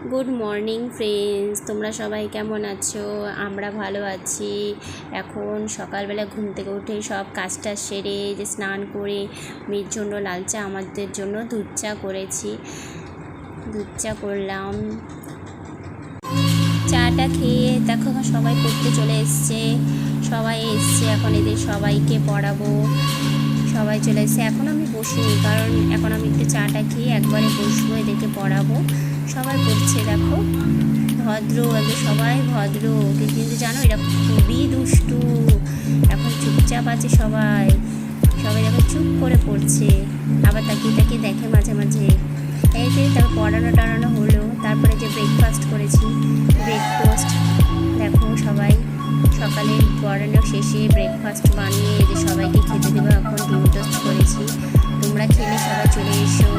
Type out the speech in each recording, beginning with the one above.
Good morning friends, তোমরা সবাই কেমন আছো? আমরা ভালো আছি। এখন সকালবেলা ঘুম থেকে উঠে সব কাজটা সেরে যে স্নান করে মেয়ের জন্য লাল চা, আমাদের জন্য দুধ চা করেছি। দুধ চা করলাম, চাটা খেয়ে দেখো সবাই পড়তে চলে এসছে। এখন এদের সবাইকে পড়াবো। সবাই চলে এসছে। এখন আমি বসিনি, কারণ এখন আমি একটু চাটা খেয়ে একবারে বসবো, এদেরকে পড়াবো। সবাই পড়ছে দেখো, ভদ্র একদম, সবাই ভদ্র। কিন্তু জানো এরা খুবই দুষ্টু। এখন চুপচাপ আছে সবাই দেখো চুপ করে পড়ছে, আবার তাকিয়ে তাকিয়ে দেখে মাঝে মাঝে। এই যে তারপর পড়ানো হলো, তারপরে যে ব্রেকফাস্ট করেছি, ব্রেকফাস্ট দেখো সবাই সকালে পড়ানো শেষে ব্রেকফাস্ট বানিয়ে যে সবাইকে খেতে দেবো। এখন ডিম টোস্ট করেছি, তোমরা খেলে সবাই চলে এসো।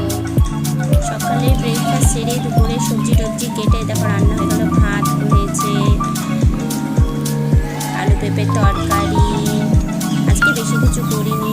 সকালে ব্রেকফাস্ট সেরে দুপুরে সবজি টবজি কেটে দেখো রান্না হয়ে গেলো। ভাত হয়েছে, আলু পেঁপের তরকারি, আজকে বেশি কিছু করিনি।